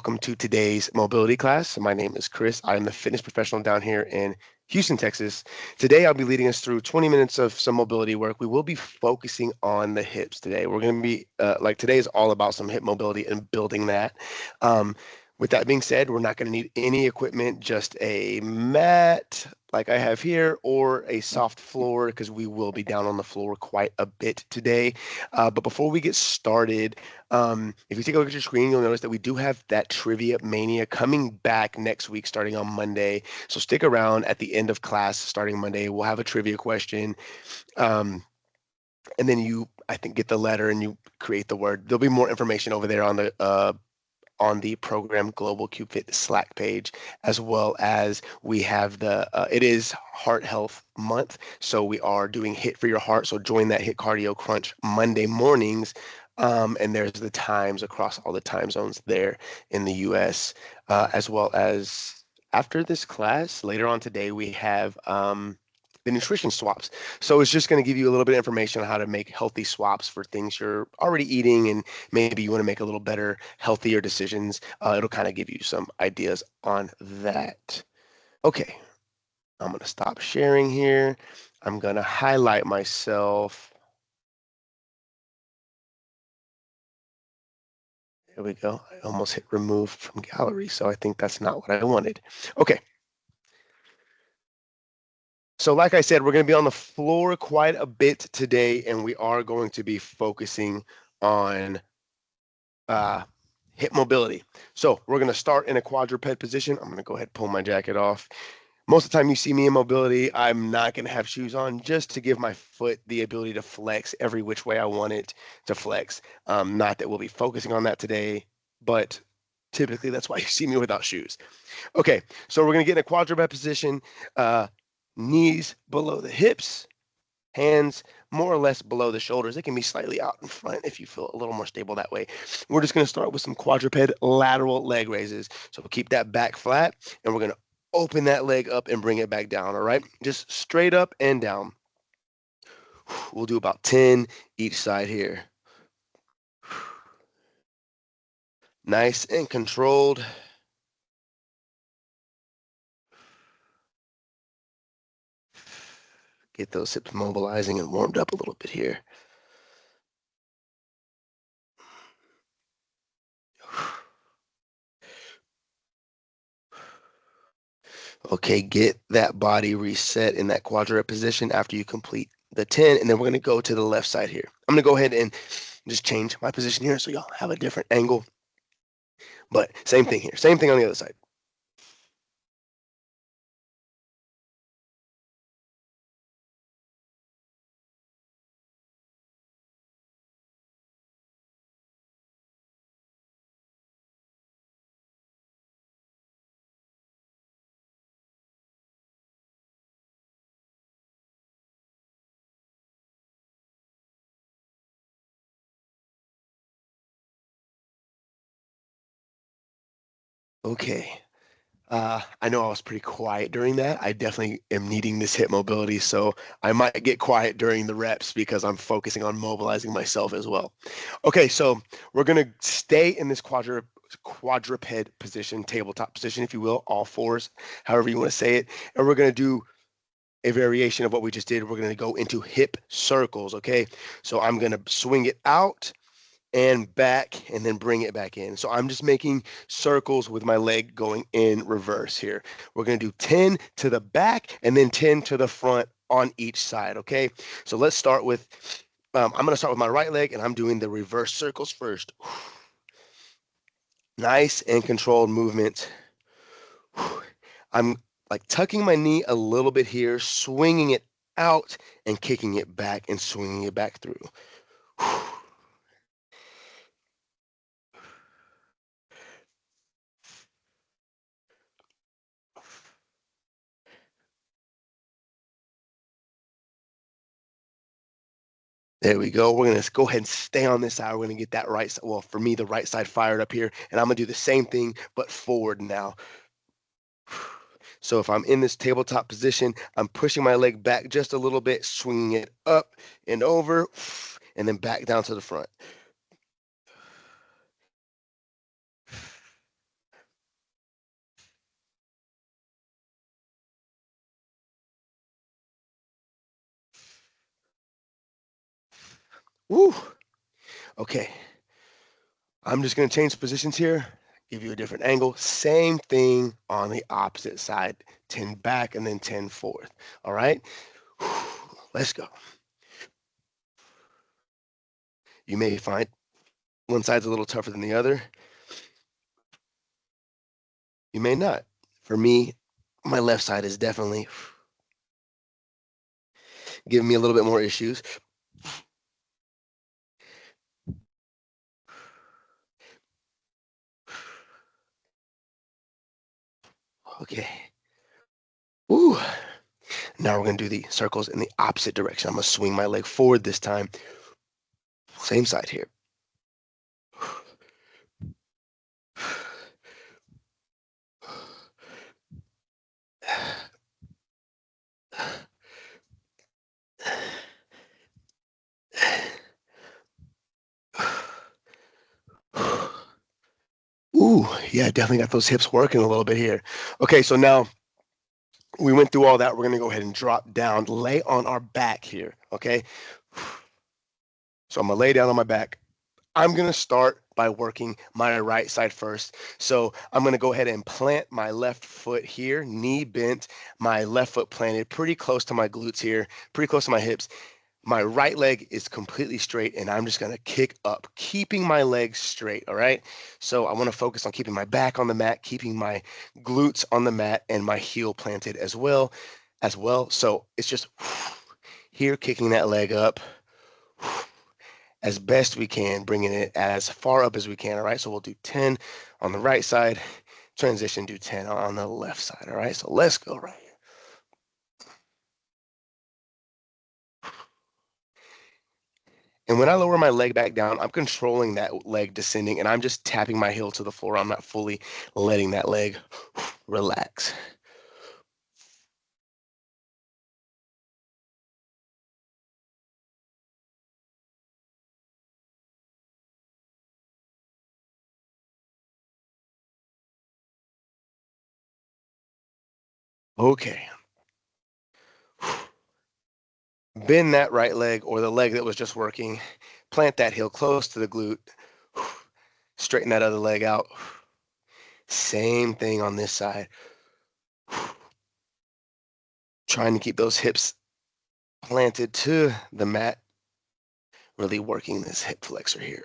welcome to today's mobility class. My name is Chris. I'm the fitness professional down here in Houston, Texas. Today, I'll be leading us through 20 minutes of some mobility work. We will be focusing on the hips today. We're going to be, today is all about some hip mobility and building that. Um, with that being said, we're not going to need any equipment, just a mat like I have here or a soft floor because we will be down on the floor quite a bit today. But before we get started, if you take a look at your screen, you'll notice that we do have that Trivia Mania coming back next week starting on Monday. So stick around at the end of class starting Monday. We'll have a trivia question. And then I think, get the letter and you create the word. There'll be more information over there on the program Global Cube Fit Slack page, as well as we have it is Heart Health Month. So we are doing HIIT for your heart. So join that HIIT Cardio Crunch Monday mornings. And there's the times across all the time zones there in the US, as well as after this class, later on today, we have the nutrition swaps. So it's just going to give you a little bit of information on how to make healthy swaps for things you're already eating, and maybe you want to make a little better, healthier decisions. It'll kind of give you some ideas on that. Okay, I'm going to stop sharing here. I'm going to highlight myself. There we go. I almost hit remove from gallery, so I think that's not what I wanted. Okay. So like I said, we're going to be on the floor quite a bit today, and we are going to be focusing on hip mobility. So we're going to start in a quadruped position. I'm going to go ahead and pull my jacket off. Most of the time you see me in mobility, I'm not going to have shoes on just to give my foot the ability to flex every which way I want it to flex. Not that we'll be focusing on that today, but typically that's why you see me without shoes. Okay, so we're going to get in a quadruped position, knees below the hips, hands more or less below the shoulders. It can be slightly out in front if you feel a little more stable that way. We're just going to start with some quadruped lateral leg raises. So we'll keep that back flat, and we're going to open that leg up and bring it back down, all right? Just straight up and down. We'll do about 10 each side here. Nice and controlled. Get those hips mobilizing and warmed up a little bit here. Okay, get that body reset in that quadruped position after you complete the 10, and then we're going to go to the left side here. I'm going to go ahead and just change my position here so y'all have a different angle. But same thing here, same thing on the other side. Okay. I know I was pretty quiet during that. I definitely am needing this hip mobility, so I might get quiet during the reps because I'm focusing on mobilizing myself as well. Okay, so we're gonna stay in this quadruped position, tabletop position, if you will, all fours, however you want to say it, and we're gonna do a variation of what we just did. We're gonna go into hip circles. Okay, so I'm gonna swing it out and back and then bring it back in. So I'm just making circles with my leg going in reverse here. We're going to do 10 to the back and then 10 to the front on each side. Okay, so let's start with, I'm going to start with my right leg, and I'm doing the reverse circles first. Nice and controlled movement. I'm like tucking my knee a little bit here, swinging it out and kicking it back and swinging it back through. There we go. We're going to go ahead and stay on this side. We're going to get that right side. Well, for me, the right side fired up here. And I'm going to do the same thing, but forward now. So if I'm in this tabletop position, I'm pushing my leg back just a little bit, swinging it up and over, and then back down to the front. Woo. Okay. I'm just going to change positions here, give you a different angle. Same thing on the opposite side. 10 back and then 10 forth. All right. Let's go. You may find one side's a little tougher than the other. You may not. For me, my left side is definitely giving me a little bit more issues. Okay. Ooh. Now we're going to do the circles in the opposite direction. I'm going to swing my leg forward this time. Same side here. Ooh, yeah, definitely got those hips working a little bit here. Okay, so now we went through all that. We're going to go ahead and drop down, lay on our back here. Okay. So I'm going to lay down on my back. I'm going to start by working my right side first. So I'm going to go ahead and plant my left foot here, knee bent, my left foot planted pretty close to my glutes here, pretty close to my hips. My right leg is completely straight and I'm just going to kick up, keeping my legs straight. All right. So I want to focus on keeping my back on the mat, keeping my glutes on the mat and my heel planted as well. So it's just here, kicking that leg up as best we can, bringing it as far up as we can. All right. So we'll do 10 on the right side, transition, do 10 on the left side. All right. So let's go right here. And when I lower my leg back down, I'm controlling that leg descending and I'm just tapping my heel to the floor. I'm not fully letting that leg relax. Okay. Bend that right leg or the leg that was just working. Plant that heel close to the glute. Straighten that other leg out. Same thing on this side. Trying to keep those hips planted to the mat. Really working this hip flexor here.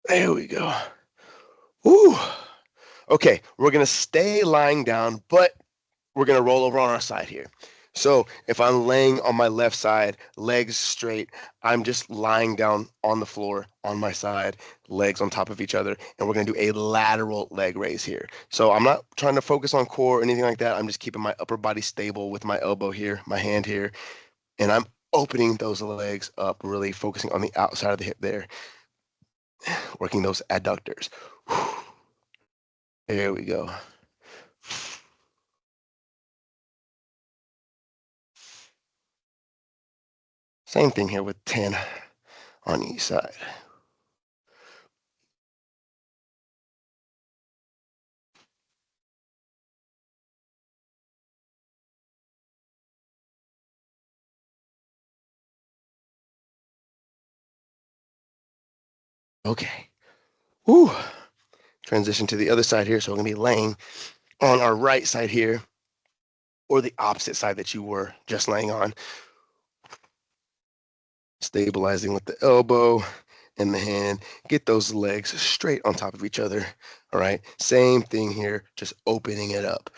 There we go. Woo. Okay, we're gonna stay lying down, but we're gonna roll over on our side here. So if I'm laying on my left side, legs straight, I'm just lying down on the floor on my side, legs on top of each other, and we're gonna do a lateral leg raise here. So I'm not trying to focus on core or anything like that. I'm just keeping my upper body stable with my elbow here, my hand here, and I'm opening those legs up, really focusing on the outside of the hip there, working those adductors. There we go. Same thing here with 10 on each side. Okay. Whew. Transition to the other side here. So we're going to be laying on our right side here, or the opposite side that you were just laying on. Stabilizing with the elbow and the hand. Get those legs straight on top of each other. All right. Same thing here, just opening it up.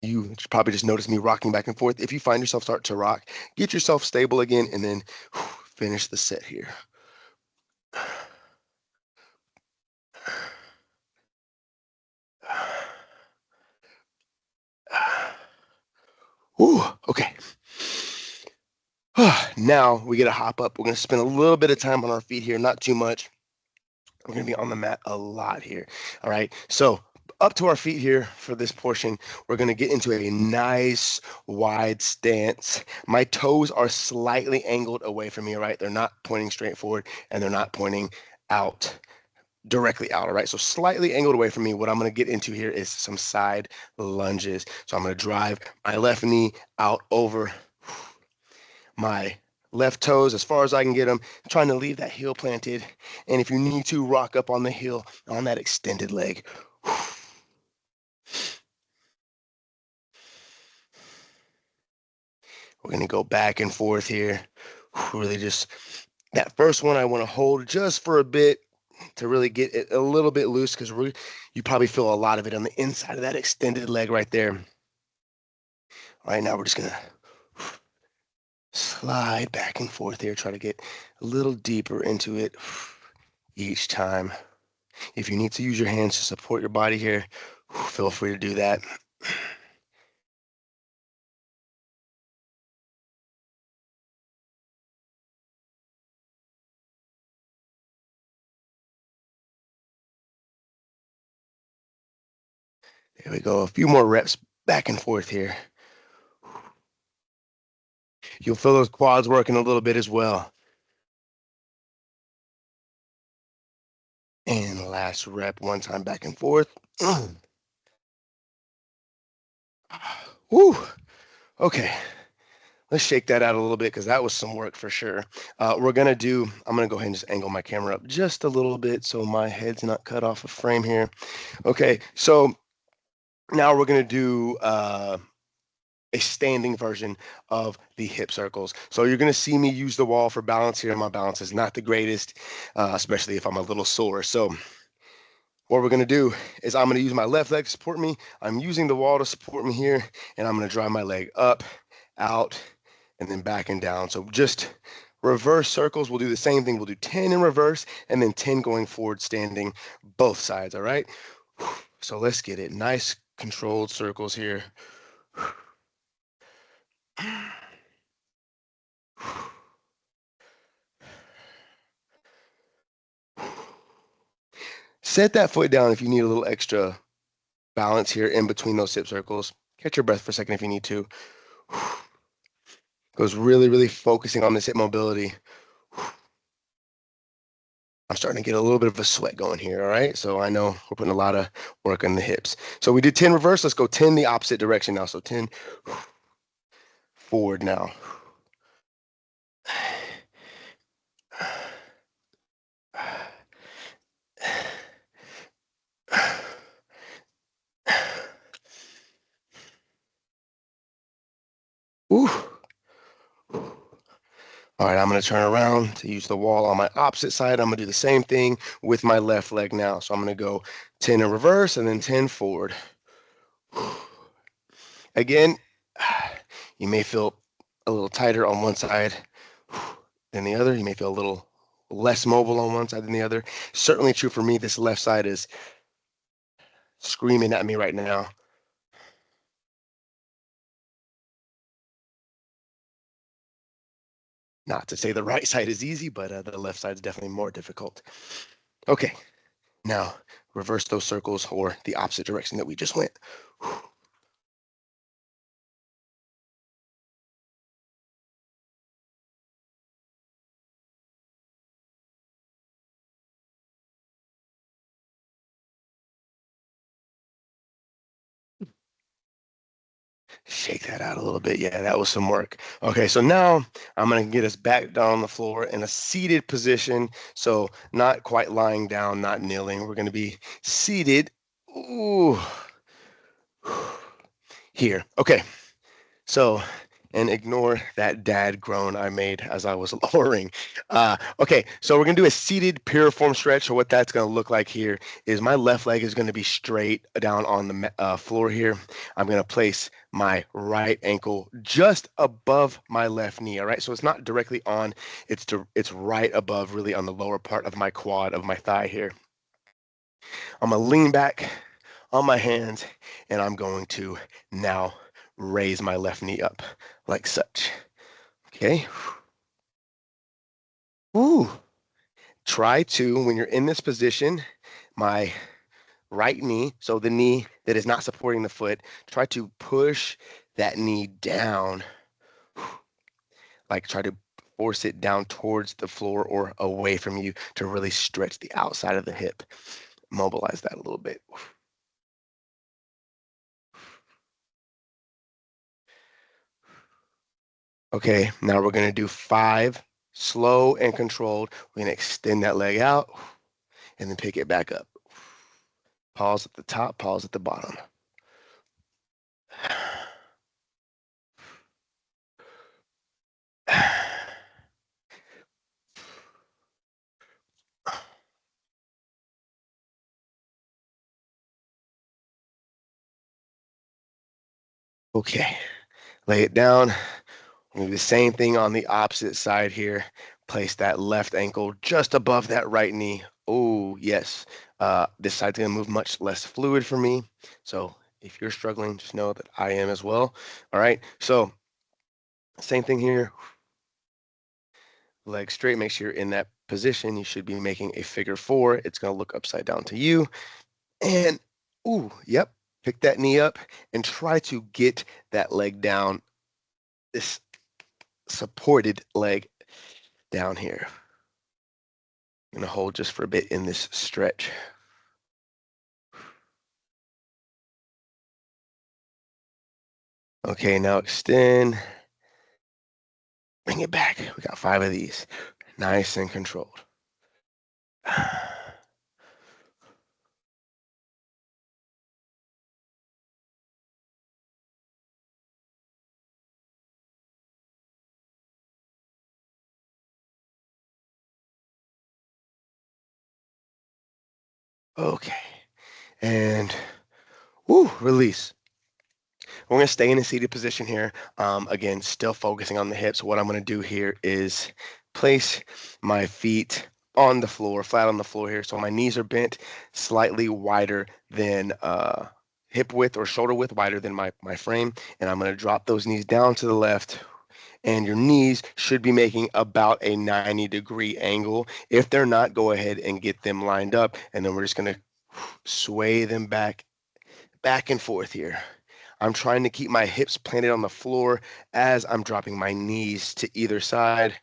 You probably just noticed me rocking back and forth. If you find yourself start to rock, get yourself stable again and then finish the set here. Ooh, okay. Now we get a hop up. We're going to spend a little bit of time on our feet here, not too much. We're going to be on the mat a lot here. All right. So up to our feet here for this portion, we're going to get into a nice wide stance. My toes are slightly angled away from me, all right? They're not pointing straight forward and they're not pointing out, directly out, all right? So slightly angled away from me. What I'm going to get into here is some side lunges. So I'm going to drive my left knee out over my left toes as far as I can get them, trying to leave that heel planted. And if you need to, rock up on the heel on that extended leg. We're going to go back and forth here. Really just that first one I want to hold just for a bit to really get it a little bit loose because you probably feel a lot of it on the inside of that extended leg right there. All right, now we're just going to slide back and forth here, try to get a little deeper into it each time. If you need to use your hands to support your body here, feel free to do that. There we go. A few more reps back and forth here. You'll feel those quads working a little bit as well. And last rep, one time back and forth. Woo. Okay. Let's shake that out a little bit because that was some work for sure. I'm going to go ahead and just angle my camera up just a little bit so my head's not cut off of frame here. Okay, so now we're going to do a standing version of the hip circles. So you're going to see me use the wall for balance here. My balance is not the greatest, especially if I'm a little sore. So what we're going to do is I'm going to use my left leg to support me. I'm using the wall to support me here, and I'm going to drive my leg up, out, and then back and down. So just reverse circles. We'll do the same thing. We'll do 10 in reverse and then 10 going forward standing both sides, all right? So let's get it. Nice controlled circles here. Set that foot down if you need a little extra balance here in between those hip circles. Catch your breath for a second if you need to. Goes really, really focusing on this hip mobility. I'm starting to get a little bit of a sweat going here, all right? So I know we're putting a lot of work on the hips. So we did 10 reverse. Let's go 10 the opposite direction now. So 10 forward now. Ooh. All right, I'm going to turn around to use the wall on my opposite side. I'm going to do the same thing with my left leg now. So I'm going to go 10 in reverse and then 10 forward. Again, you may feel a little tighter on one side than the other. You may feel a little less mobile on one side than the other. Certainly true for me. This left side is screaming at me right now. Not to say the right side is easy, but the left side is definitely more difficult. Okay, now reverse those circles or the opposite direction that we just went. Shake that out a little bit. Yeah, that was some work. Okay, so now I'm going to get us back down on the floor in a seated position. So not quite lying down, not kneeling. We're going to be seated. Ooh. Here. Okay. So, and ignore that dad groan I made as I was lowering. Okay, so we're gonna do a seated piriform stretch. So what that's gonna look like here is my left leg is gonna be straight down on the floor here. I'm gonna place my right ankle just above my left knee. All right, so it's not directly on. It's right above, really on the lower part of my quad of my thigh here. I'm gonna lean back on my hands, and I'm going to now raise my left knee up like such. Okay. Ooh. Try to, when you're in this position, my right knee, so the knee that is not supporting the foot, try to push that knee down. Like try to force it down towards the floor or away from you to really stretch the outside of the hip. Mobilize that a little bit. Okay, now we're going to do 5 slow and controlled. We're going to extend that leg out and then pick it back up. Pause at the top, pause at the bottom. Okay, lay it down. We'll do the same thing on the opposite side here. Place that left ankle just above that right knee. Oh, yes. This side's going to move much less fluid for me. So if you're struggling, just know that I am as well. All right. So same thing here. Leg straight. Make sure you're in that position. You should be making a figure 4. It's going to look upside down to you. And, ooh, yep. Pick that knee up and try to get that leg down. This supported leg down here. I'm gonna hold just for a bit in this stretch. Okay, now extend. Bring it back. We got 5 of these. Nice and controlled. Okay, and woo, release. We're gonna stay in a seated position here. Again, still focusing on the hips. What I'm gonna do here is place my feet on the floor, flat on the floor here. So my knees are bent slightly wider than hip width or shoulder width, wider than my frame. And I'm gonna drop those knees down to the left. And your knees should be making about a 90-degree angle. If they're not, go ahead and get them lined up. And then we're just gonna sway them back and forth here. I'm trying to keep my hips planted on the floor as I'm dropping my knees to either side.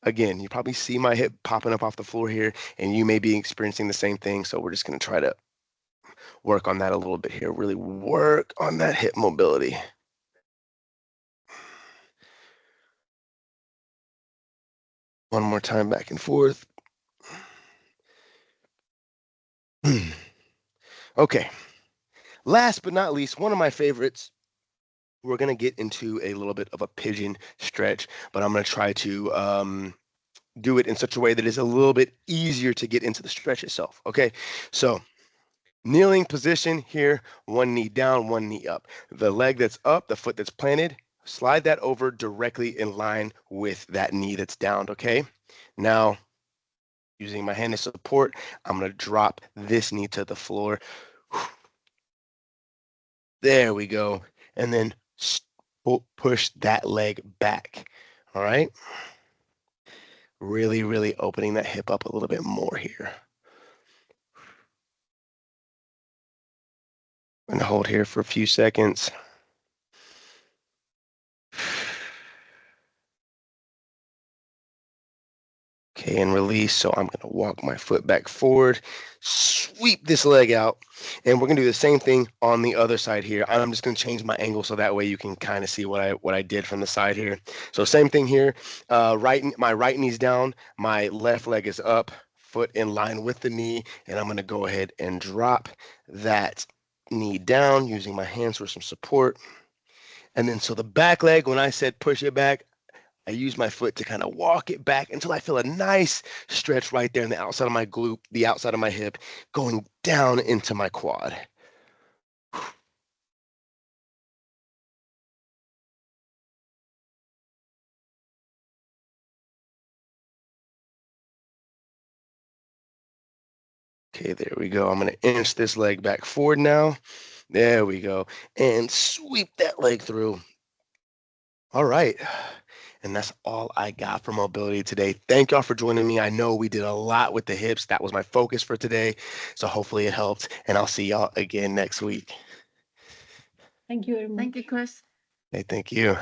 Again, you probably see my hip popping up off the floor here, and you may be experiencing the same thing. So we're just going to try to work on that a little bit here. Really work on that hip mobility. One more time back and forth. Okay. Last but not least, one of my favorites. We're going to get into a little bit of a pigeon stretch, but I'm going to try to do it in such a way that is a little bit easier to get into the stretch itself. Okay, so kneeling position here, one knee down, one knee up. The leg that's up, the foot that's planted, slide that over directly in line with that knee that's down. Okay, now using my hand as support, I'm going to drop this knee to the floor. There we go. And then push that leg back. All right. Really, really opening that hip up a little bit more here. I'm going to hold here for a few seconds. Okay, and release. So I'm going to walk my foot back forward, sweep this leg out, and we're going to do the same thing on the other side here. I'm just going to change my angle so that way you can kind of see what I did from the side here. So same thing here. My right knee's down, my left leg is up, foot in line with the knee, and I'm going to go ahead and drop that knee down using my hands for some support. And then so the back leg, when I said push it back, I use my foot to kind of walk it back until I feel a nice stretch right there in the outside of my glute, the outside of my hip, going down into my quad. Okay, there we go. I'm going to inch this leg back forward now. There we go. And sweep that leg through. All right. And that's all I got for mobility today. Thank y'all for joining me. I know we did a lot with the hips. That was my focus for today. So hopefully it helped. And I'll see y'all again next week. Thank you very much. Thank you, Chris. Hey, thank you.